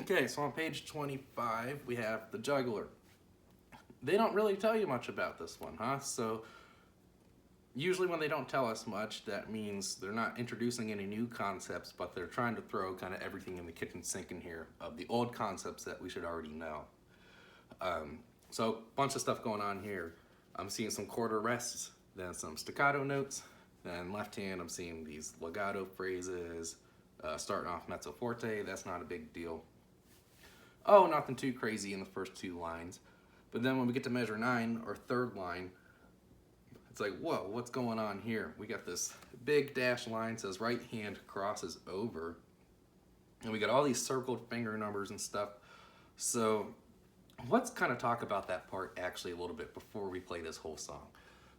Okay, so on page 25, we have the Juggler. They don't really tell you much about this one, huh? So usually when they don't tell us much, that means they're not introducing any new concepts, but they're trying to throw kind of everything in the kitchen sink in here of the old concepts that we should already know. So bunch of stuff going on here. I'm seeing some quarter rests, then some staccato notes, then left hand I'm seeing these legato phrases, starting off mezzo forte, that's not a big deal. Oh, nothing too crazy in the first two lines. But then when we get to measure 9, or third line, it's like, whoa, what's going on here? We got this big dash line, says right hand crosses over. And we got all these circled finger numbers and stuff. So let's kind of talk about that part actually a little bit before we play this whole song.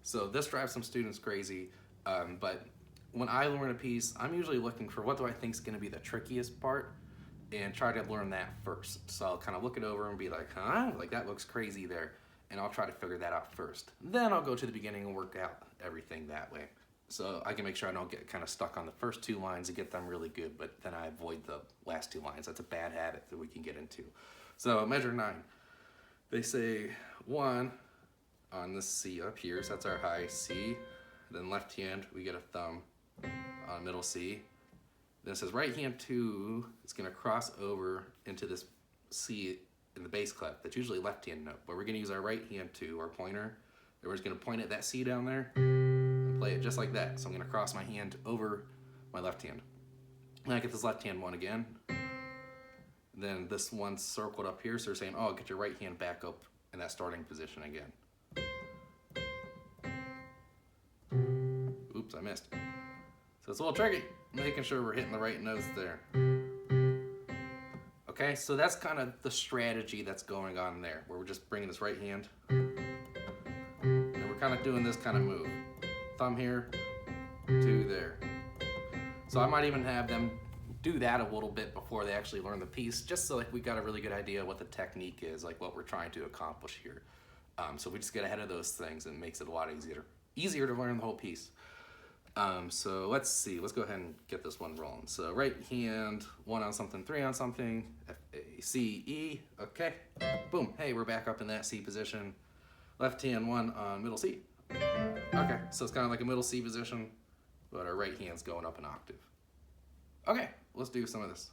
So this drives some students crazy, but when I learn a piece, I'm usually looking for what do I think is going to be the trickiest part and try to learn that first. So I'll kind of look it over and be like, huh? Like that looks crazy there. And I'll try to figure that out first. Then I'll go to the beginning and work out everything that way. So I can make sure I don't get kind of stuck on the first two lines and get them really good, but then I avoid the last two lines. That's a bad habit that we can get into. So measure 9. They say 1 on this C up here, so that's our high C. Then left hand, we get a thumb on middle C. Then it says right hand 2, it's gonna cross over into this C in the bass clef. That's usually left hand note, but we're gonna use our right hand 2, our pointer, and we're just gonna point at that C down there and play it just like that. So I'm gonna cross my hand over my left hand. Then I get this left hand 1 again. Then this one's circled up here, so they're saying, oh, get your right hand back up in that starting position again. Oops, I missed. So it's a little tricky, making sure we're hitting the right notes there. Okay, so that's kind of the strategy that's going on there, where we're just bringing this right hand, and we're kind of doing this kind of move. Thumb here, 2 there. So I might even have them do that a little bit before they actually learn the piece, just so like we got a really good idea what the technique is, like what we're trying to accomplish here. So we just get ahead of those things and it makes it a lot easier to learn the whole piece. So let's see, let's go ahead and get this one rolling. So right hand, 1 on something, 3 on something, F, A, C, E, okay. Boom, hey, we're back up in that C position. Left hand 1 on middle C. Okay, so it's kind of like a middle C position, but our right hand's going up an octave. Okay, let's do some of this.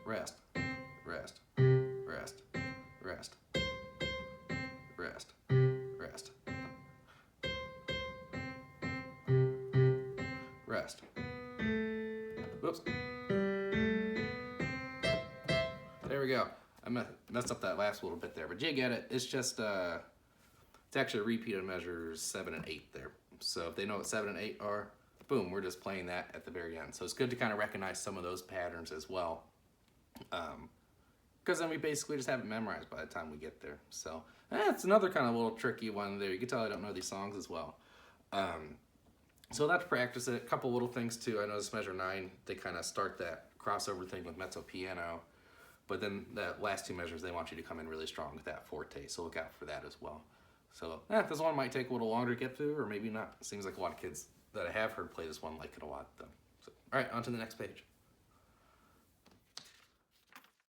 Rest, rest, rest, rest, rest, rest, rest. Whoops. There we go. I messed up that last little bit there, but you get it. It's just, it's actually a repeat of measures 7 and 8 there. So if they know what 7 and 8 are, boom, we're just playing that at the very end. So it's good to kind of recognize some of those patterns as well. Because then we basically just have it memorized by the time we get there. So it's another kind of little tricky one there. You can tell I don't know these songs as well. So let's practice it. A couple little things too. I noticed measure 9, they kind of start that crossover thing with mezzo piano. But then the last 2 measures, they want you to come in really strong with that forte. So look out for that as well. So this one might take a little longer to get through, or maybe not. It seems like a lot of kids that I have heard play this one like it a lot though. So, all right, on to the next page.